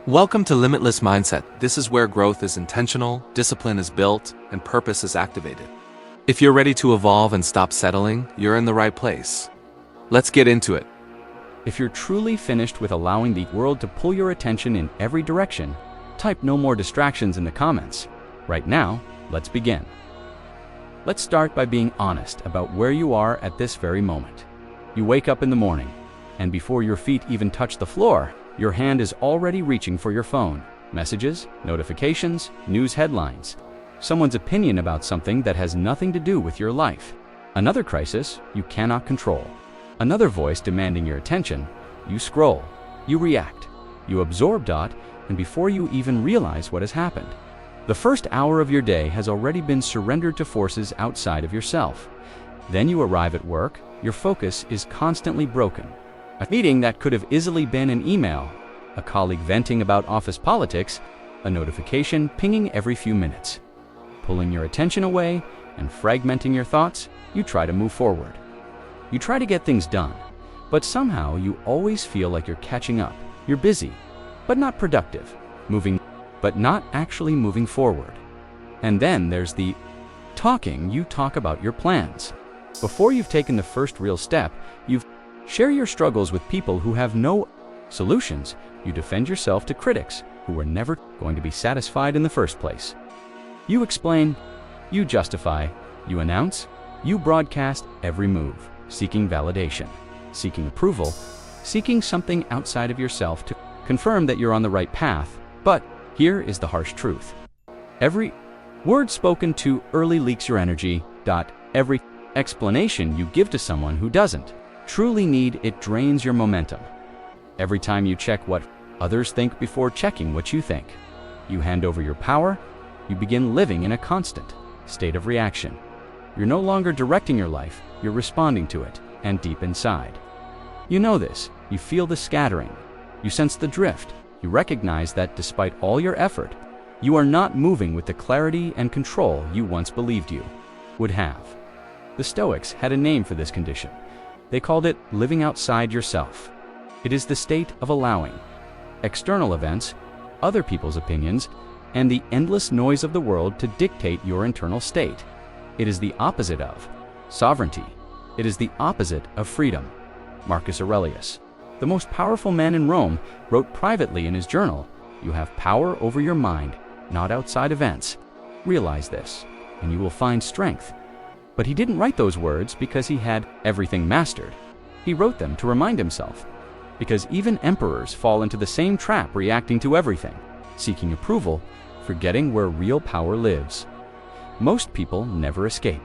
Welcome to Limitless Mindset. This is where growth is intentional, discipline is built, and purpose is activated. If you're ready to evolve and stop settling, you're in the right place. Let's get into it. If you're truly finished with allowing the world to pull your attention in every direction, type "no more distractions" in the comments. Right now, let's begin. Let's start by being honest about where you are at this very moment. You wake up in the morning, and before your feet even touch the floor, your hand is already reaching for your phone. Messages, notifications, news headlines, someone's opinion about something that has nothing to do with your life. Another crisis you cannot control. Another voice demanding your attention. You scroll, you react, you absorb, and before you even realize what has happened, the first hour of your day has already been surrendered to forces outside of yourself. Then you arrive at work, your focus is constantly broken. A meeting that could have easily been an email, a colleague venting about office politics, a notification pinging every few minutes. Pulling your attention away and fragmenting your thoughts, you try to move forward. You try to get things done, but somehow you always feel like you're catching up. You're busy, but not productive. Moving, but not actually moving forward. And then there's the talking. You talk about your plans. Before you've taken the first real step, you share your struggles with people who have no solutions. You defend yourself to critics who were never going to be satisfied in the first place. You explain, you justify, you announce, you broadcast every move, seeking validation, seeking approval, seeking something outside of yourself to confirm that you're on the right path. But here is the harsh truth. Every word spoken too early leaks your energy. Every explanation you give to someone who doesn't truly need it drains your momentum. Every time you check what others think before checking what you think, you hand over your power. You begin living in a constant state of reaction. You're no longer directing your life, you're responding to it, and deep inside, you know this. You feel the scattering. You sense the drift. You recognize that despite all your effort, you are not moving with the clarity and control you once believed you would have. The Stoics had a name for this condition. They called it living outside yourself. It is the state of allowing external events, other people's opinions, and the endless noise of the world to dictate your internal state. It is the opposite of sovereignty. It is the opposite of freedom. Marcus Aurelius, the most powerful man in Rome, wrote privately in his journal, "You have power over your mind, not outside events. Realize this, and you will find strength." But he didn't write those words because he had everything mastered. He wrote them to remind himself, because even emperors fall into the same trap, reacting to everything, seeking approval, forgetting where real power lives. Most people never escape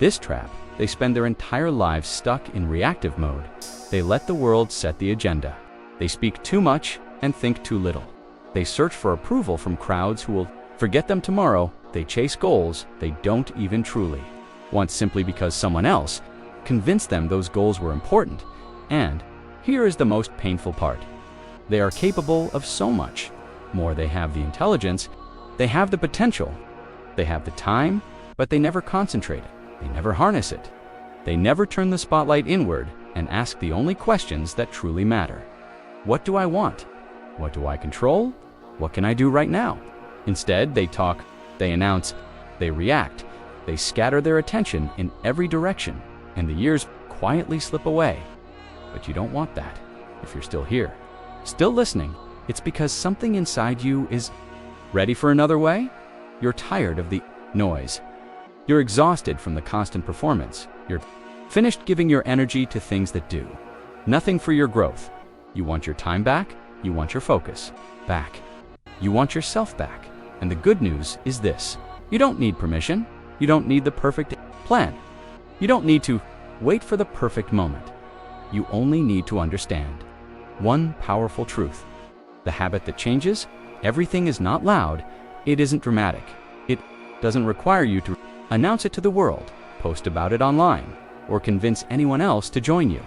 this trap. They spend their entire lives stuck in reactive mode. They let the world set the agenda. They speak too much and think too little. They search for approval from crowds who will forget them tomorrow. They chase goals they don't even truly want, simply because someone else convinced them those goals were important. And here is the most painful part. They are capable of so much more. They have the intelligence, they have the potential, they have the time, but they never concentrate it. They never harness it. They never turn the spotlight inward and ask the only questions that truly matter. What do I want? What do I control? What can I do right now? Instead, they talk, they announce, they react, they scatter their attention in every direction, and the years quietly slip away. But you don't want that. If you're still here, still listening, it's because something inside you is ready for another way. You're tired of the noise. You're exhausted from the constant performance. You're finished giving your energy to things that do nothing for your growth. You want your time back. You want your focus back. You want yourself back. And the good news is this: you don't need permission. You don't need the perfect plan. You don't need to wait for the perfect moment. You only need to understand one powerful truth. The habit that changes everything is not loud. It isn't dramatic. It doesn't require you to announce it to the world, post about it online, or convince anyone else to join you.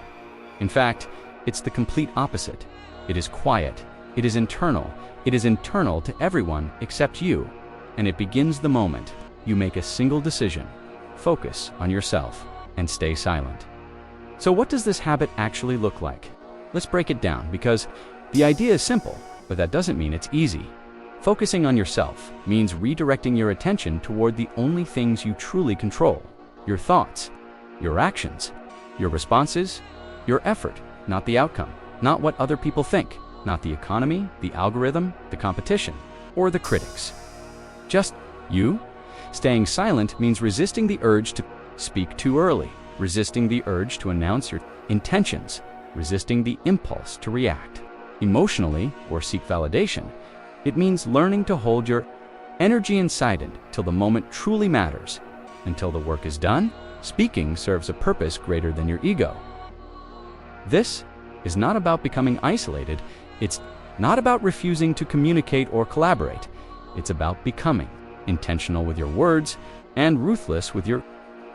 In fact, it's the complete opposite. It is quiet. It is internal. It is internal to everyone except you. And it begins the moment you make a single decision. Focus on yourself and stay silent. So what does this habit actually look like? Let's break it down, because the idea is simple. but that doesn't mean it's easy. Focusing on yourself means redirecting your attention toward the only things you truly control: your thoughts, your actions, your responses, your effort, not the outcome, not what other people think, not the economy, the algorithm, the competition, or the critics. Just you. Staying silent means resisting the urge to speak too early, resisting the urge to announce your intentions, resisting the impulse to react emotionally or seek validation. It means learning to hold your energy inside it till the moment truly matters. Until the work is done, speaking serves a purpose greater than your ego. This is not about becoming isolated. It's not about refusing to communicate or collaborate. It's about becoming intentional with your words and ruthless with your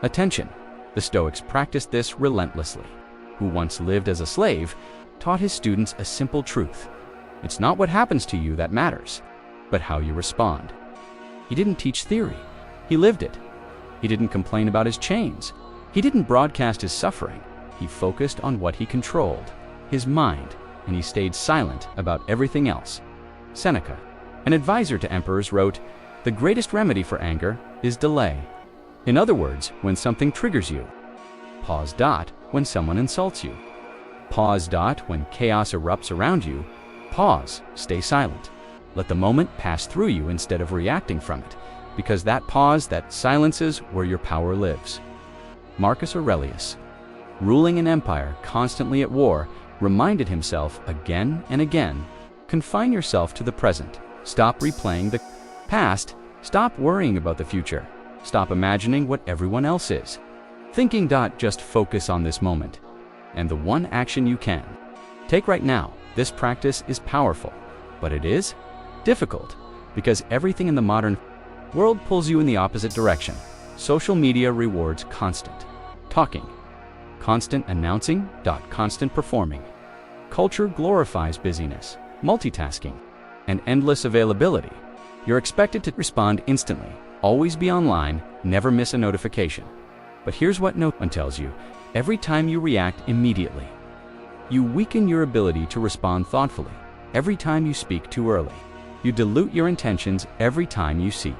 attention. The Stoics practiced this relentlessly. Who once lived as a slave taught his students a simple truth: it's not what happens to you that matters, but how you respond. He didn't teach theory, he lived it. He didn't complain about his chains, he didn't broadcast his suffering. He focused on what he controlled, his mind, and he stayed silent about everything else. Seneca, an advisor to emperors, wrote, "The greatest remedy for anger is delay." In other words, when something triggers you, pause. When someone insults you, pause. When chaos erupts around you, pause. Stay silent. Let the moment pass through you instead of reacting from it, because that pause, that silence is where your power lives. Marcus Aurelius, ruling an empire, constantly at war, reminded himself again and again: confine yourself to the present. Stop replaying the past. Stop worrying about the future. Stop imagining what everyone else is thinking. Just focus on this moment and the one action you can take right now. This practice is powerful, but it is difficult because everything in the modern world pulls you in the opposite direction. Social media rewards constant talking, constant announcing, constant performing. Culture glorifies busyness, multitasking, and endless availability. You're expected to respond instantly, always be online, never miss a notification. But here's what no one tells you: every time you react immediately, you weaken your ability to respond thoughtfully. Every time you speak too early, you dilute your intentions. Every time you seek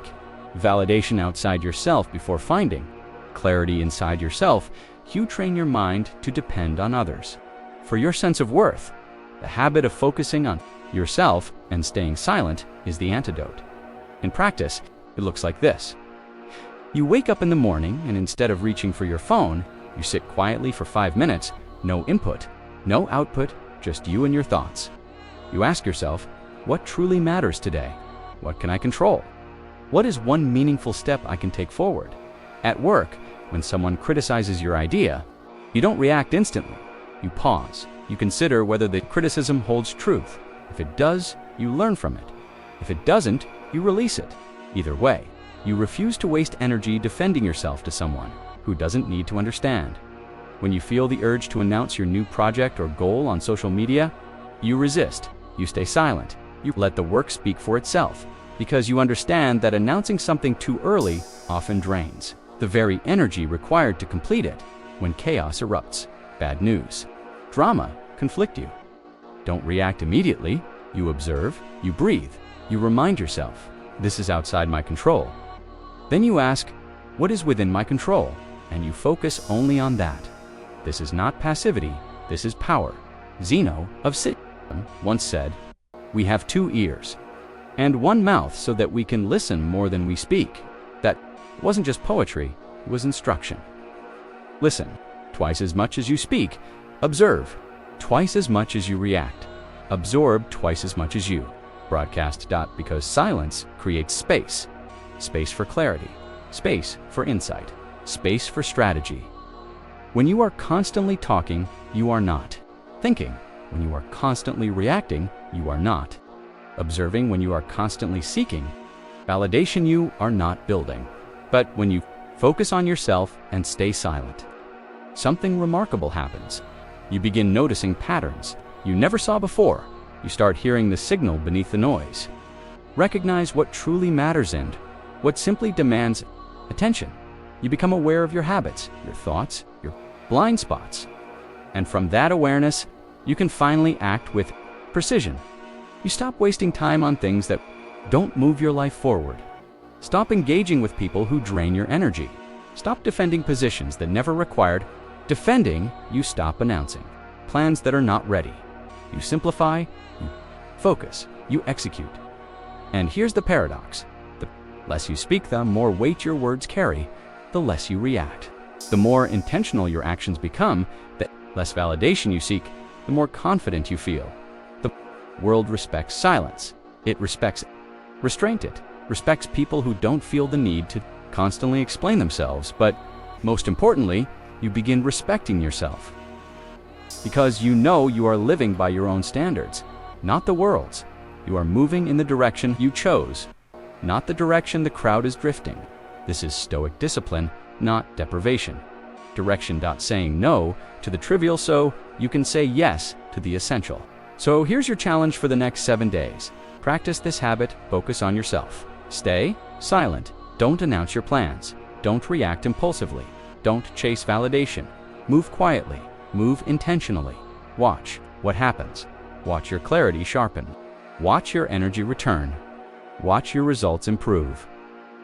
validation outside yourself before finding clarity inside yourself, you train your mind to depend on others for your sense of worth. The habit of focusing on yourself and staying silent is the antidote. In practice, it looks like this. You wake up in the morning, and instead of reaching for your phone, you sit quietly for 5 minutes, no input, no output, just you and your thoughts. You ask yourself, what truly matters today? What can I control? What is one meaningful step I can take forward? At work, when someone criticizes your idea, you don't react instantly. You pause. You consider whether the criticism holds truth. If it does, you learn from it. If it doesn't, you release it. Either way, you refuse to waste energy defending yourself to someone who doesn't need to understand. When you feel the urge to announce your new project or goal on social media, you resist. You stay silent. You let the work speak for itself, because you understand that announcing something too early often drains the very energy required to complete it. When chaos erupts, bad news, drama conflict you, don't react immediately. You observe, you breathe, you remind yourself, this is outside my control. Then you ask, what is within my control? And you focus only on that. This is not passivity, this is power. Zeno of Citium once said, "We have 2 ears and 1 mouth so that we can listen more than we speak." That wasn't just poetry, it was instruction. Listen twice as much as you speak. Observe twice as much as you react. Absorb twice as much as you broadcast. Because silence creates space. Space for clarity, space for insight, space for strategy. When you are constantly talking, you are not thinking. When you are constantly reacting, you are not observing. When you are constantly seeking validation, you are not building. But when you focus on yourself and stay silent, something remarkable happens. You begin noticing patterns you never saw before. You start hearing the signal beneath the noise. Recognize what truly matters and what simply demands attention. You become aware of your habits, your thoughts, your blind spots. And from that awareness, you can finally act with precision. You stop wasting time on things that don't move your life forward. Stop engaging with people who drain your energy. Stop defending positions that never required defending. You stop announcing plans that are not ready. You simplify, you focus, you execute. And here's the paradox. The less you speak, the more weight your words carry, the less you react. The more intentional your actions become, the less validation you seek, the more confident you feel. The world respects silence. It respects restraint. It respects people who don't feel the need to constantly explain themselves. But most importantly, you begin respecting yourself. Because you know you are living by your own standards, not the world's. You are moving in the direction you chose, not the direction the crowd is drifting. This is Stoic discipline, not deprivation. Direction. Saying no to the trivial so you can say yes to the essential. So here's your challenge for the next 7 days. Practice this habit, focus on yourself. Stay silent. Don't announce your plans. Don't react impulsively. Don't chase validation. Move quietly. Move intentionally. Watch what happens. Watch your clarity sharpen. Watch your energy return. Watch your results improve.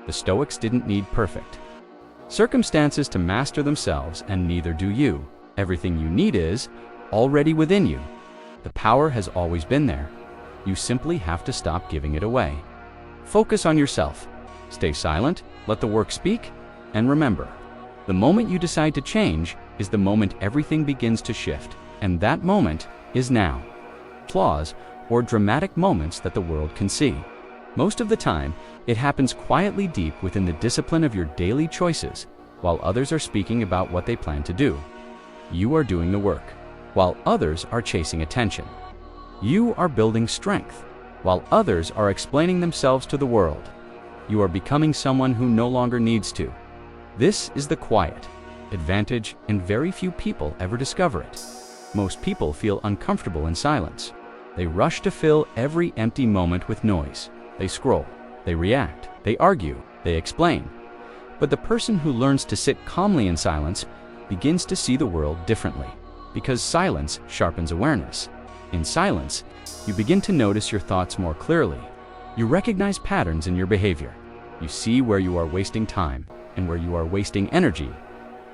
The Stoics didn't need perfect circumstances to master themselves, and neither do you. Everything you need is already within you. The power has always been there. You simply have to stop giving it away. Focus on yourself. Stay silent, let the work speak, and remember, the moment you decide to change is the moment everything begins to shift, and that moment is now. Flaws or dramatic moments that the world can see. Most of the time, it happens quietly deep within the discipline of your daily choices, while others are speaking about what they plan to do. You are doing the work, while others are chasing attention. You are building strength, while others are explaining themselves to the world. You are becoming someone who no longer needs to. This is the quiet advantage, and very few people ever discover it. Most people feel uncomfortable in silence. They rush to fill every empty moment with noise. They scroll, they react, they argue, they explain. But the person who learns to sit calmly in silence begins to see the world differently, because silence sharpens awareness. In silence, you begin to notice your thoughts more clearly. You recognize patterns in your behavior. You see where you are wasting time and where you are wasting energy.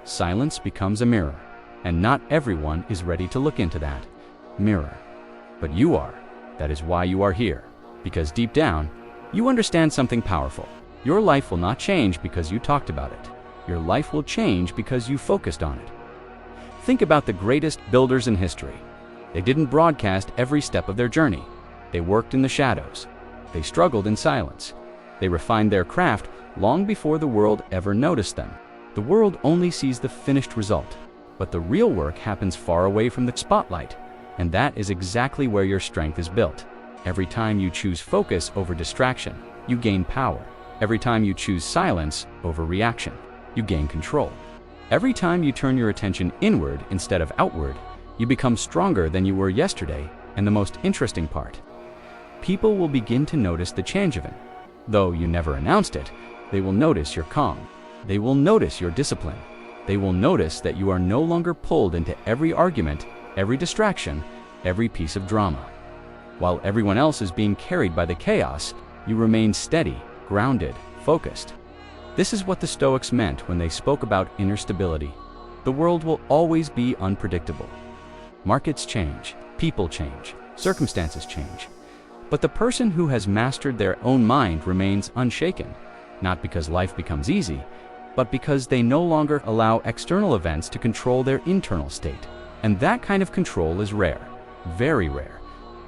Silence becomes a mirror, and not everyone is ready to look into that mirror. But you are. That is why you are here. Because deep down, you understand something powerful. Your life will not change because you talked about it. Your life will change because you focused on it. Think about the greatest builders in history. They didn't broadcast every step of their journey. They worked in the shadows. They struggled in silence. They refined their craft long before the world ever noticed them. The world only sees the finished result, but the real work happens far away from the spotlight, and that is exactly where your strength is built. Every time you choose focus over distraction, you gain power. Every time you choose silence over reaction, you gain control. Every time you turn your attention inward instead of outward, you become stronger than you were yesterday. And the most interesting part, people will begin to notice the change of it. Though you never announced it, they will notice your calm. They will notice your discipline. They will notice that you are no longer pulled into every argument, every distraction, every piece of drama. While everyone else is being carried by the chaos, you remain steady, grounded, focused. This is what the Stoics meant when they spoke about inner stability. The world will always be unpredictable. Markets change, people change, circumstances change. But the person who has mastered their own mind remains unshaken, not because life becomes easy, but because they no longer allow external events to control their internal state. And that kind of control is rare, very rare.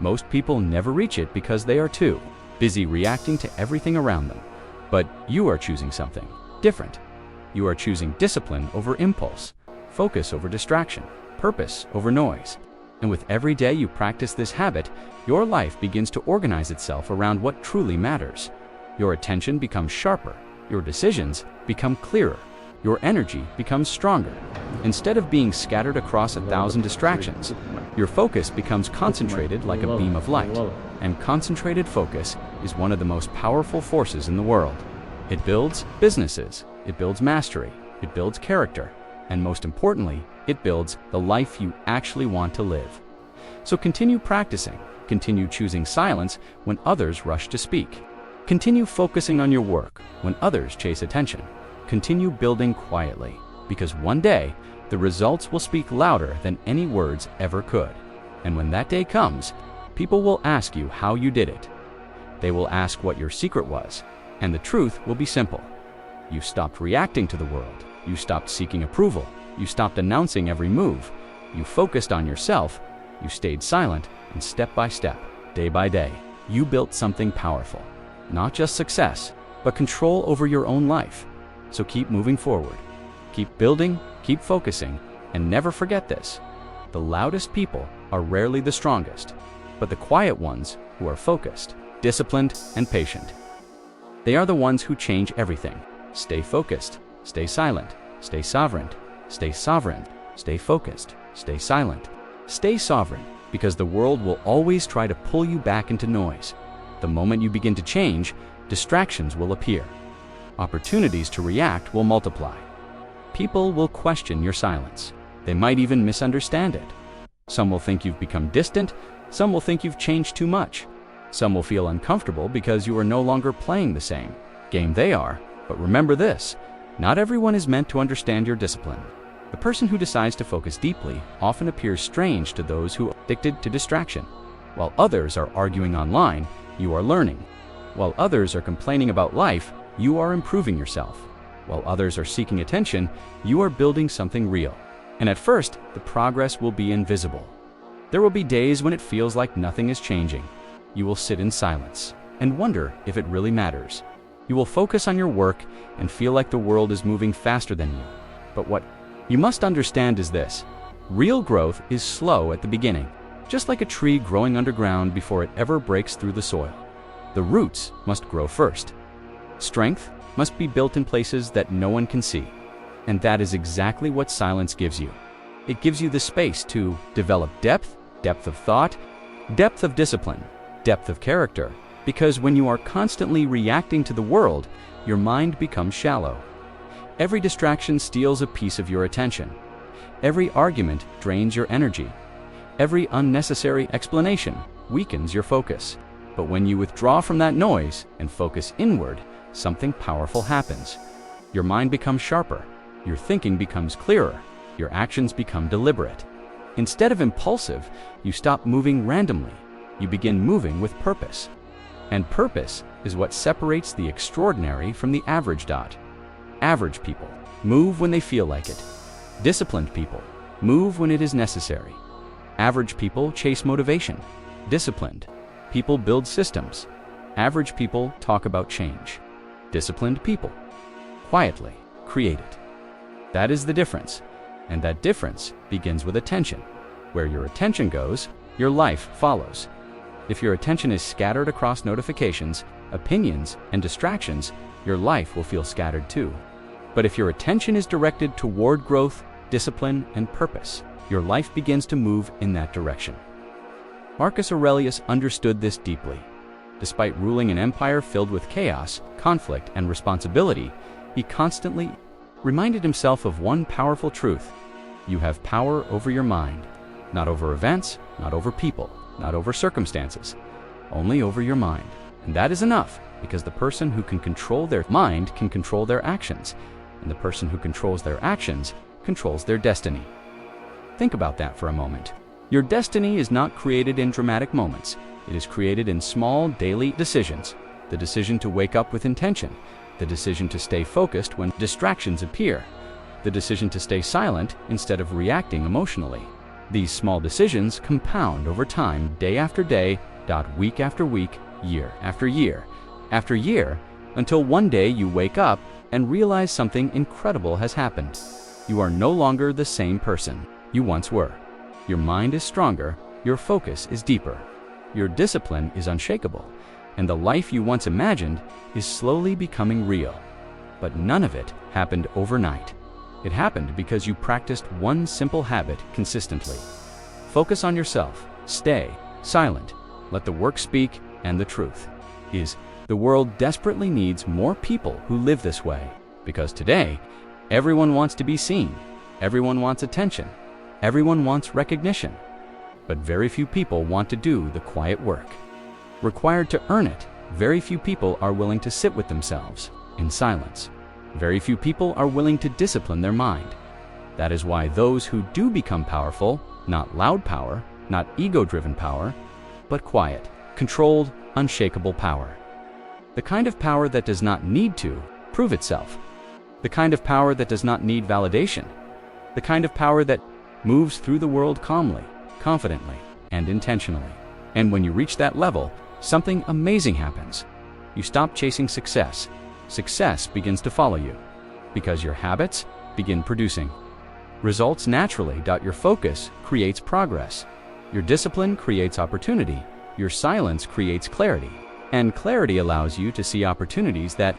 Most people never reach it because they are too busy reacting to everything around them. But you are choosing something different. You are choosing discipline over impulse, focus over distraction, purpose over noise. And with every day you practice this habit, your life begins to organize itself around what truly matters. Your attention becomes sharper, your decisions become clearer, your energy becomes stronger. Instead of being scattered across 1,000 distractions, your focus becomes concentrated like a beam of light. And concentrated focus is one of the most powerful forces in the world. It builds businesses, it builds mastery, it builds character, and most importantly, it builds the life you actually want to live. So continue practicing, Continue choosing silence when others rush to speak. Continue focusing on your work when others chase attention. Continue building quietly, because one day, the results will speak louder than any words ever could. And when that day comes, people will ask you how you did it. They will ask what your secret was, and the truth will be simple. You stopped reacting to the world. You stopped seeking approval. You stopped announcing every move. You focused on yourself. You stayed silent, and step by step, day by day, you built something powerful. Not just success, but control over your own life. So keep moving forward. Keep building, keep focusing, and never forget this. The loudest people are rarely the strongest, but the quiet ones who are focused, disciplined, and patient. They are the ones who change everything. Stay focused, stay silent, stay sovereign, stay sovereign, stay focused, stay silent, stay sovereign, because the world will always try to pull you back into noise. The moment you begin to change, distractions will appear. Opportunities to react will multiply. People will question your silence. They might even misunderstand it. Some will think you've become distant. Some will think you've changed too much. Some will feel uncomfortable because you are no longer playing the same game they are. But remember this, not everyone is meant to understand your discipline. The person who decides to focus deeply often appears strange to those who are addicted to distraction. While others are arguing online, you are learning. While others are complaining about life, you are improving yourself. While others are seeking attention, you are building something real. And at first, the progress will be invisible. There will be days when it feels like nothing is changing. You will sit in silence and wonder if it really matters. You will focus on your work and feel like the world is moving faster than you. But what you must understand is this: real growth is slow at the beginning, just like a tree growing underground before it ever breaks through the soil. The roots must grow first. Strength must be built in places that no one can see. And that is exactly what silence gives you. It gives you the space to develop depth of thought, depth of discipline, depth of character, because when you are constantly reacting to the world, your mind becomes shallow. Every distraction steals a piece of your attention. Every argument drains your energy. Every unnecessary explanation weakens your focus. But when you withdraw from that noise and focus inward, something powerful happens. Your mind becomes sharper. Your thinking becomes clearer. Your actions become deliberate. Instead of impulsive, you stop moving randomly. You begin moving with purpose. And purpose is what separates the extraordinary from the average. Average people move when they feel like it. Disciplined people move when it is necessary. Average people chase motivation. Disciplined people build systems. Average people talk about change. Disciplined people quietly create it. That is the difference. And that difference begins with attention. Where your attention goes, your life follows. If your attention is scattered across notifications, opinions, and distractions, your life will feel scattered too. But if your attention is directed toward growth, discipline, and purpose, your life begins to move in that direction. Marcus Aurelius understood this deeply. Despite ruling an empire filled with chaos, conflict, and responsibility, he constantly reminded himself of one powerful truth: you have power over your mind, not over events, not over people, not over circumstances, only over your mind. And that is enough, because the person who can control their mind can control their actions, and the person who controls their actions controls their destiny. Think about that for a moment. Your destiny is not created in dramatic moments. It is created in small daily decisions. The decision to wake up with intention, the decision to stay focused when distractions appear, the decision to stay silent instead of reacting emotionally. These small decisions compound over time, day after day, week after week, year after year, after year, until one day you wake up and realize something incredible has happened. You are no longer the same person you once were. Your mind is stronger, your focus is deeper, your discipline is unshakable, and the life you once imagined is slowly becoming real. But none of it happened overnight. It happened because you practiced one simple habit consistently. Focus on yourself, stay silent, let the work speak, and the truth is, the world desperately needs more people who live this way, because today, everyone wants to be seen, everyone wants attention, everyone wants recognition. but very few people want to do the quiet work. Required to earn it, very few people are willing to sit with themselves in silence. Very few people are willing to discipline their mind. That is why those who do become powerful, not loud power, not ego-driven power, but quiet, controlled, unshakable power. The kind of power that does not need to prove itself. The kind of power that does not need validation. The kind of power that moves through the world calmly, confidently, and intentionally. And when you reach that level, something amazing happens. You stop chasing success. Success begins to follow you, because your habits begin producing results naturally. Your focus creates progress. Your discipline creates opportunity. Your silence creates clarity. And clarity allows you to see opportunities that